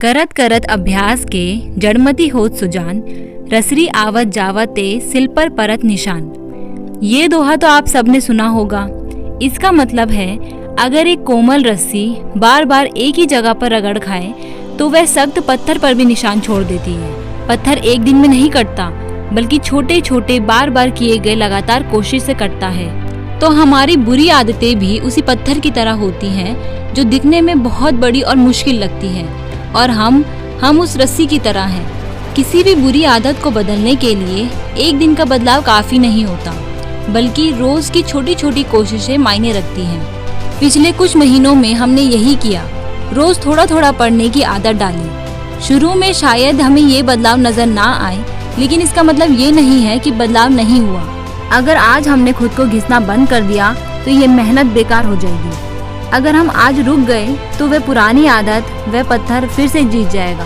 करत करत अभ्यास के जड़मती होत सुजान, रसरी आवत जावत ते सिल पर परत निशान। ये दोहा तो आप सबने सुना होगा। इसका मतलब है अगर एक कोमल रस्सी बार बार एक ही जगह पर रगड़ खाए तो वह सख्त पत्थर पर भी निशान छोड़ देती है। पत्थर एक दिन में नहीं कटता, बल्कि छोटे छोटे बार बार किए गए लगातार कोशिश से कटता है। तो हमारी बुरी आदतें भी उसी पत्थर की तरह होती हैं, जो दिखने में बहुत बड़ी और मुश्किल लगती हैं, और हम उस रस्सी की तरह हैं। किसी भी बुरी आदत को बदलने के लिए एक दिन का बदलाव काफ़ी नहीं होता, बल्कि रोज़ की छोटी छोटी कोशिशें मायने रखती हैं। पिछले कुछ महीनों में हमने यही किया, रोज़ थोड़ा थोड़ा पढ़ने की आदत डाली। शुरू में शायद हमें ये बदलाव नज़र ना आए, लेकिन इसका मतलब ये नहीं है कि बदलाव नहीं हुआ। अगर आज हमने खुद को घिसना बंद कर दिया तो ये मेहनत बेकार हो जाएगी। अगर हम आज रुक गए तो वह पुरानी आदत, वह पत्थर फिर से जीत जाएगा।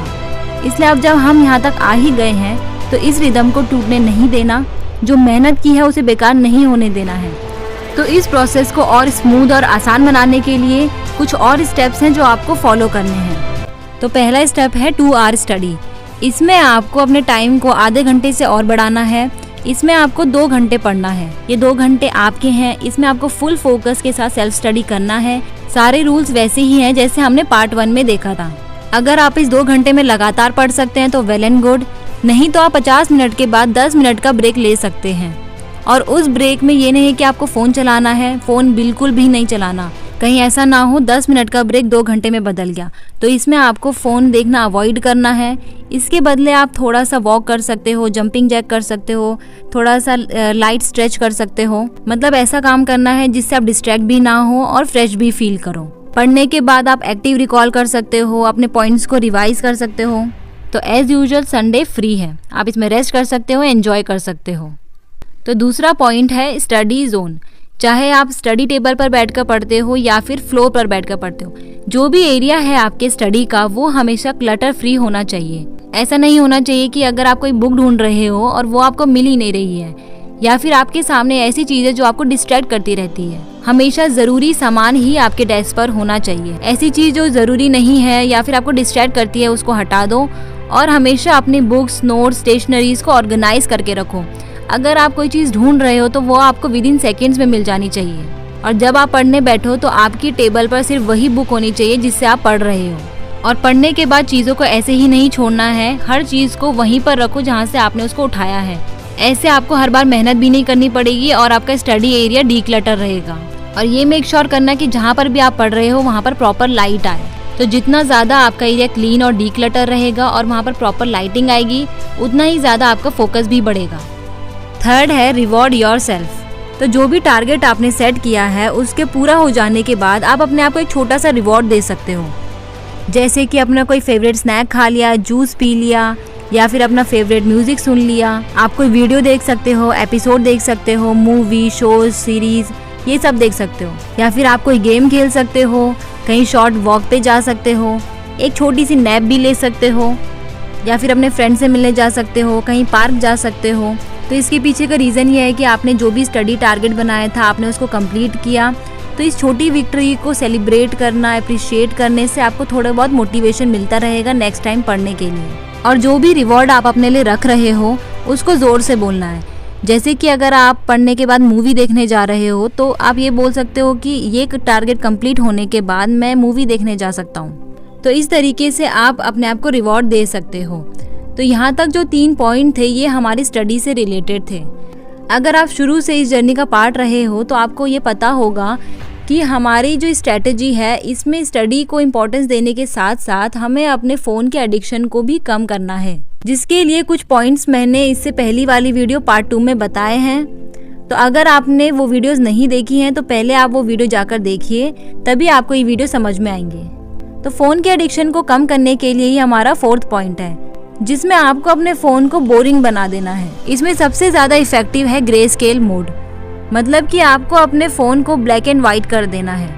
इसलिए अब जब हम यहाँ तक आ ही गए हैं तो इस रिदम को टूटने नहीं देना, जो मेहनत की है उसे बेकार नहीं होने देना है। तो इस प्रोसेस को और स्मूथ और आसान बनाने के लिए कुछ और स्टेप्स हैं जो आपको फॉलो करने हैं। तो पहला स्टेप है 2 आवर स्टडी। इसमें आपको अपने टाइम को आधे घंटे से और बढ़ाना है। इसमें आपको 2 घंटे पढ़ना है। ये 2 घंटे आपके हैं। इसमें आपको फुल फोकस के साथ सेल्फ स्टडी करना है। सारे रूल्स वैसे ही हैं जैसे हमने पार्ट 1 में देखा था। अगर आप इस 2 घंटे में लगातार पढ़ सकते हैं तो वेल एंड गुड, नहीं तो आप 50 मिनट के बाद 10 मिनट का ब्रेक ले सकते हैं। और उस ब्रेक में ये नहीं है कि आपको फ़ोन चलाना है, फ़ोन बिल्कुल भी नहीं चलाना। कहीं ऐसा ना हो 10 मिनट का ब्रेक 2 घंटे में बदल गया, तो इसमें आपको फ़ोन देखना अवॉइड करना है। इसके बदले आप थोड़ा सा वॉक कर सकते हो, जंपिंग जैक कर सकते हो, थोड़ा सा लाइट स्ट्रेच कर सकते हो। मतलब ऐसा काम करना है जिससे आप डिस्ट्रैक्ट भी ना हो और फ्रेश भी फील करो। पढ़ने के बाद आप एक्टिव रिकॉल कर सकते हो, अपने पॉइंट्स को रिवाइज कर सकते हो। तो एज यूजुअल संडे फ्री है, आप इसमें रेस्ट कर सकते हो, एंजॉय कर सकते हो। तो दूसरा पॉइंट है स्टडी जोन। चाहे आप स्टडी टेबल पर बैठकर पढ़ते हो या फिर फ्लोर पर बैठकर पढ़ते हो, जो भी एरिया है आपके स्टडी का वो हमेशा क्लटर फ्री होना चाहिए। ऐसा नहीं होना चाहिए कि अगर आप कोई बुक ढूंढ रहे हो और वो आपको मिल ही नहीं रही है, या फिर आपके सामने ऐसी चीजें जो आपको डिस्ट्रैक्ट करती रहती है। हमेशा जरूरी सामान ही आपके डेस्क पर होना चाहिए। ऐसी चीज जो जरूरी नहीं है या फिर आपको डिस्ट्रैक्ट करती है उसको हटा दो, और हमेशा अपनी बुक्स, नोट्स, स्टेशनरीज को ऑर्गेनाइज करके रखो। अगर आप कोई चीज़ ढूंढ रहे हो तो वो आपको विदिन सेकेंड्स में मिल जानी चाहिए। और जब आप पढ़ने बैठो तो आपकी टेबल पर सिर्फ वही बुक होनी चाहिए जिससे आप पढ़ रहे हो। और पढ़ने के बाद चीज़ों को ऐसे ही नहीं छोड़ना है, हर चीज़ को वहीं पर रखो जहाँ से आपने उसको उठाया है। ऐसे आपको हर बार मेहनत भी नहीं करनी पड़ेगी और आपका स्टडी एरिया डीक्लटर रहेगा। और ये मेक श्योर करना कि जहाँ पर भी आप पढ़ रहे हो वहाँ पर प्रॉपर लाइट आए। तो जितना ज़्यादा आपका एरिया क्लीन और डीक्लटर रहेगा और वहाँ पर प्रॉपर लाइटिंग आएगी, उतना ही ज़्यादा आपका फोकस भी बढ़ेगा। थर्ड है रिवॉर्ड योरसेल्फ। तो जो भी टारगेट आपने सेट किया है उसके पूरा हो जाने के बाद आप अपने आप को एक छोटा सा रिवॉर्ड दे सकते हो। जैसे कि अपना कोई फेवरेट स्नैक खा लिया, जूस पी लिया, या फिर अपना फेवरेट म्यूजिक सुन लिया। आप कोई वीडियो देख सकते हो, एपिसोड देख सकते हो, मूवी, शोज, सीरीज, ये सब देख सकते हो। या फिर आप कोई गेम खेल सकते हो, कहीं शॉर्ट वॉक पे जा सकते हो, एक छोटी सी नैप भी ले सकते हो, या फिर अपने फ्रेंड से मिलने जा सकते हो, कहीं पार्क जा सकते हो। तो इसके पीछे का रीज़न ये है कि आपने जो भी स्टडी टारगेट बनाया था आपने उसको कंप्लीट किया। तो इस छोटी विक्ट्री को सेलिब्रेट करना, अप्रिशिएट करने से आपको थोड़ा बहुत मोटिवेशन मिलता रहेगा नेक्स्ट टाइम पढ़ने के लिए। और जो भी रिवॉर्ड आप अपने लिए रख रहे हो उसको ज़ोर से बोलना है। जैसे कि अगर आप पढ़ने के बाद मूवी देखने जा रहे हो तो आप ये बोल सकते हो कि ये टारगेट कंप्लीट होने के बाद मैं मूवी देखने जा सकता हूँ। तो इस तरीके से आप अपने आप को रिवॉर्ड दे सकते हो। तो यहाँ तक जो 3 पॉइंट थे ये हमारी स्टडी से रिलेटेड थे। अगर आप शुरू से इस जर्नी का पार्ट रहे हो तो आपको ये पता होगा कि हमारी जो स्ट्रेटजी है इसमें स्टडी को इम्पोर्टेंस देने के साथ साथ हमें अपने फ़ोन के एडिक्शन को भी कम करना है, जिसके लिए कुछ पॉइंट्स मैंने इससे पहली वाली वीडियो पार्ट 2 में बताए हैं। तो अगर आपने वो वीडियोस नहीं देखी हैं तो पहले आप वो वीडियो जाकर देखिए, तभी आपको ये वीडियो समझ में आएंगे। तो फ़ोन के एडिक्शन को कम करने के लिए ही हमारा 4th पॉइंट है, जिसमें आपको अपने फ़ोन को बोरिंग बना देना है। इसमें सबसे ज़्यादा इफेक्टिव है ग्रे स्केल मोड, मतलब कि आपको अपने फ़ोन को ब्लैक एंड वाइट कर देना है।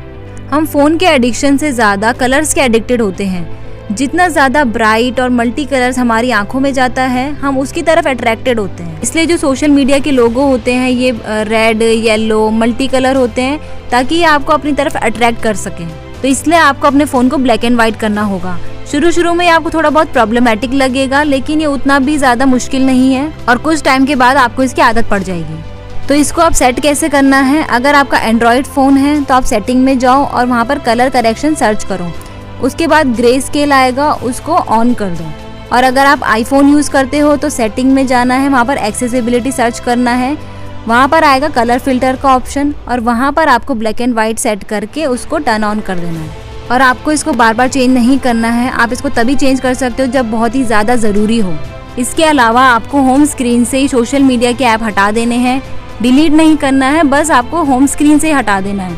हम फ़ोन के एडिक्शन से ज़्यादा कलर्स के एडिक्टेड होते हैं। जितना ज़्यादा ब्राइट और मल्टी कलर्स हमारी आंखों में जाता है हम उसकी तरफ अट्रैक्टेड होते हैं। इसलिए जो सोशल मीडिया के लोगो होते हैं ये रेड, येलो, मल्टी कलर होते हैं ताकि ये आपको अपनी तरफ अट्रैक्ट कर सकें। तो इसलिए आपको अपने फ़ोन को ब्लैक एंड वाइट करना होगा। शुरू शुरू में आपको थोड़ा बहुत प्रॉब्लमेटिक लगेगा, लेकिन ये उतना भी ज़्यादा मुश्किल नहीं है और कुछ टाइम के बाद आपको इसकी आदत पड़ जाएगी। तो इसको आप सेट कैसे करना है, अगर आपका एंड्रॉयड फ़ोन है तो आप सेटिंग में जाओ और वहाँ पर कलर करेक्शन सर्च करो। उसके बाद ग्रे स्केल आएगा, उसको ऑन कर दो। और अगर आप आईफोन यूज़ करते हो तो सेटिंग में जाना है, वहाँ पर एक्सेसिबिलिटी सर्च करना है, वहाँ पर आएगा कलर फिल्टर का ऑप्शन और वहाँ पर आपको ब्लैक एंड वाइट सेट करके उसको टर्न ऑन कर देना है। और आपको इसको बार बार चेंज नहीं करना है, आप इसको तभी चेंज कर सकते हो जब बहुत ही ज़्यादा ज़रूरी हो। इसके अलावा आपको होम स्क्रीन से ही सोशल मीडिया के ऐप हटा देने हैं, डिलीट नहीं करना है, बस आपको होम स्क्रीन से ही हटा देना है।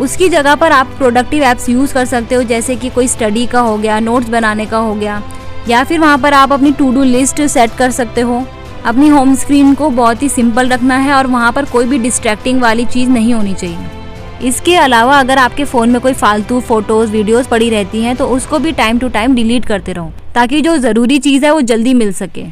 उसकी जगह पर आप प्रोडक्टिव ऐप्स यूज़ कर सकते हो, जैसे कि कोई स्टडी का हो गया, नोट्स बनाने का हो गया, या फिर वहाँ पर आप अपनी टू डू लिस्ट सेट कर सकते हो। अपनी होम स्क्रीन को बहुत ही सिंपल रखना है और वहाँ पर कोई भी डिस्ट्रैक्टिंग वाली चीज़ नहीं होनी चाहिए। इसके अलावा अगर आपके फ़ोन में कोई फालतू फोटोज़ वीडियोज़ पड़ी रहती हैं तो उसको भी टाइम टू टाइम डिलीट करते रहो, ताकि जो ज़रूरी चीज़ है वो जल्दी मिल सके।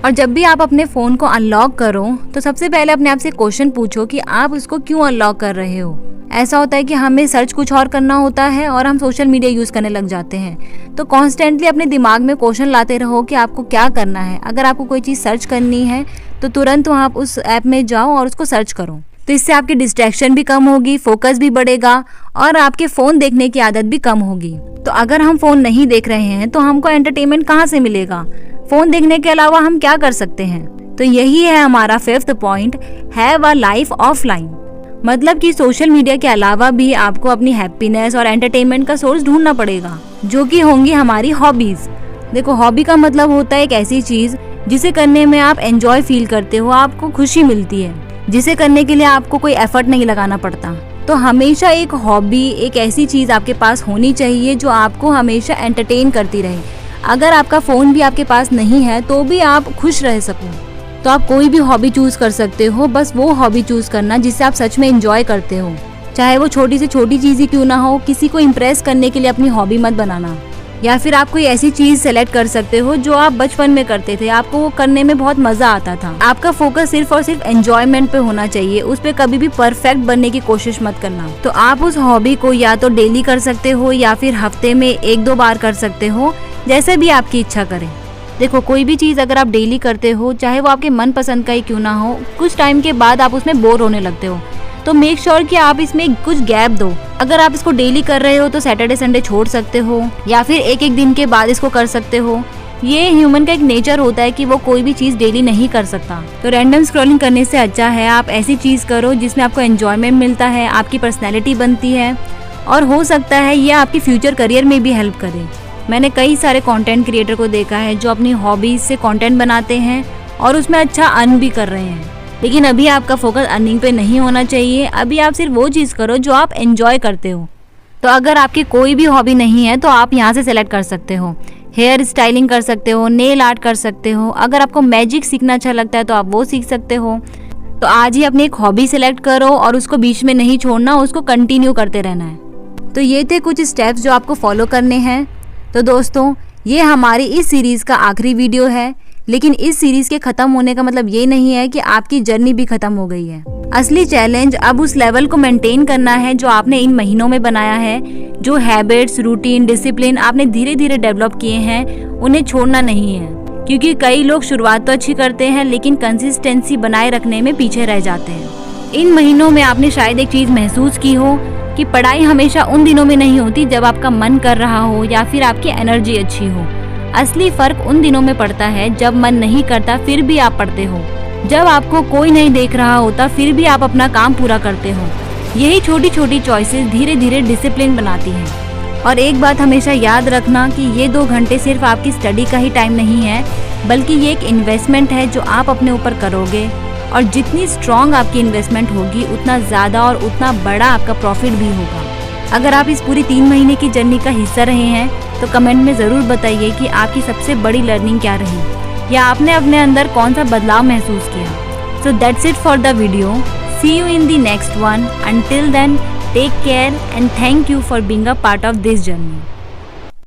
और जब भी आप अपने फ़ोन को अनलॉक करो तो सबसे पहले अपने आप से क्वेश्चन पूछो कि आप उसको क्यों अनलॉक कर रहे हो। ऐसा होता है कि हमें सर्च कुछ और करना होता है और हम सोशल मीडिया यूज़ करने लग जाते हैं। तो कॉन्स्टेंटली अपने दिमाग में क्वेश्चन लाते रहो कि आपको क्या करना है। अगर आपको कोई चीज़ सर्च करनी है तो तुरंत वहाँ उस ऐप में जाओ और उसको सर्च करो। तो इससे आपकी डिस्ट्रैक्शन भी कम होगी, फोकस भी बढ़ेगा और आपके फ़ोन देखने की आदत भी कम होगी। तो अगर हम फ़ोन नहीं देख रहे हैं तो हमको एंटरटेनमेंट कहाँ से मिलेगा? फ़ोन देखने के अलावा हम क्या कर सकते हैं? तो यही है हमारा 5th point, have a life offline. मतलब कि सोशल मीडिया के अलावा भी आपको अपनी हैप्पीनेस और एंटरटेनमेंट का सोर्स ढूंढना पड़ेगा, जो कि होंगी हमारी हॉबीज़। देखो, हॉबी का मतलब होता है एक ऐसी चीज़ जिसे करने में आप एंजॉय फील करते हो, आपको खुशी मिलती है, जिसे करने के लिए आपको कोई एफर्ट नहीं लगाना पड़ता। तो हमेशा एक हॉबी, एक ऐसी चीज़ आपके पास होनी चाहिए जो आपको हमेशा एंटरटेन करती रहे। अगर आपका फ़ोन भी आपके पास नहीं है तो भी आप खुश रह सको। तो आप कोई भी हॉबी चूज़ कर सकते हो, बस वो हॉबी चूज़ करना जिससे आप सच में एंजॉय करते हो। चाहे वो छोटी से छोटी चीज़ ही क्यों ना हो, किसी को इम्प्रेस करने के लिए अपनी हॉबी मत बनाना। या फिर आप कोई ऐसी चीज़ सेलेक्ट कर सकते हो जो आप बचपन में करते थे, आपको वो करने में बहुत मज़ा आता था। आपका फोकस सिर्फ और सिर्फ एंजॉयमेंट पे होना चाहिए, उस पर कभी भी परफेक्ट बनने की कोशिश मत करना। तो आप उस हॉबी को या तो डेली कर सकते हो या फिर हफ्ते में 1-2 बार कर सकते हो, जैसे भी आपकी इच्छा करे। देखो, कोई भी चीज़ अगर आप डेली करते हो, चाहे वो आपके मन पसंद का ही क्यों ना हो, कुछ टाइम के बाद आप उसमें बोर होने लगते हो। तो मेक श्योर कि आप इसमें कुछ गैप दो। अगर आप इसको डेली कर रहे हो तो सैटरडे संडे छोड़ सकते हो या फिर एक दिन के बाद इसको कर सकते हो। ये ह्यूमन का एक नेचर होता है कि वो कोई भी चीज़ डेली नहीं कर सकता। तो रैंडम स्क्रॉलिंग करने से अच्छा है आप ऐसी चीज़ करो जिसमें आपको एंजॉयमेंट मिलता है, आपकी पर्सनैलिटी बनती है और हो सकता है ये आपकी फ्यूचर करियर में भी हेल्प करे। मैंने कई सारे कंटेंट क्रिएटर को देखा है जो अपनी हॉबीज़ से कंटेंट बनाते हैं और उसमें अच्छा अर्न भी कर रहे हैं। लेकिन अभी आपका फोकस अर्निंग पे नहीं होना चाहिए, अभी आप सिर्फ वो चीज़ करो जो आप एंजॉय करते हो। तो अगर आपकी कोई भी हॉबी नहीं है तो आप यहाँ से सेलेक्ट कर सकते हो। हेयर स्टाइलिंग कर सकते हो, नेल आर्ट कर सकते हो, अगर आपको मैजिक सीखना अच्छा लगता है तो आप वो सीख सकते हो। तो आज ही अपनी एक हॉबी सेलेक्ट करो और उसको बीच में नहीं छोड़ना, उसको कंटिन्यू करते रहना है। तो ये थे कुछ स्टेप्स जो आपको फॉलो करने हैं। तो दोस्तों, ये हमारी इस सीरीज़ का आखिरी वीडियो है, लेकिन इस सीरीज़ के ख़त्म होने का मतलब ये नहीं है कि आपकी जर्नी भी ख़त्म हो गई है। असली चैलेंज अब उस लेवल को मेंटेन करना है जो आपने इन महीनों में बनाया है। जो हैबिट्स, रूटीन, डिसिप्लिन आपने धीरे धीरे डेवलप किए हैं, उन्हें छोड़ना नहीं है। क्योंकि कई लोग शुरुआत तो अच्छी करते हैं लेकिन कंसिस्टेंसी बनाए रखने में पीछे रह जाते हैं। इन महीनों में आपने शायद एक चीज़ महसूस की हो कि पढ़ाई हमेशा उन दिनों में नहीं होती जब आपका मन कर रहा हो या फिर आपकी एनर्जी अच्छी हो। असली फ़र्क उन दिनों में पड़ता है जब मन नहीं करता फिर भी आप पढ़ते हो, जब आपको कोई नहीं देख रहा होता फिर भी आप अपना काम पूरा करते हो। यही छोटी छोटी चॉइसेस धीरे धीरे डिसिप्लिन बनाती हैं। और एक बात हमेशा याद रखना कि ये 2 घंटे सिर्फ आपकी स्टडी का ही टाइम नहीं है, बल्कि ये एक इन्वेस्टमेंट है जो आप अपने ऊपर करोगे। और जितनी स्ट्रॉन्ग आपकी इन्वेस्टमेंट होगी उतना ज़्यादा और उतना बड़ा आपका प्रॉफिट भी होगा। अगर आप इस पूरी 3 महीने की जर्नी का हिस्सा रहे हैं तो कमेंट में ज़रूर बताइए कि आपकी सबसे बड़ी लर्निंग क्या रही या आपने अपने अंदर कौन सा बदलाव महसूस किया। So that's it for the video. See you in the next one. Until then, take care and thank you for being a part of this journey.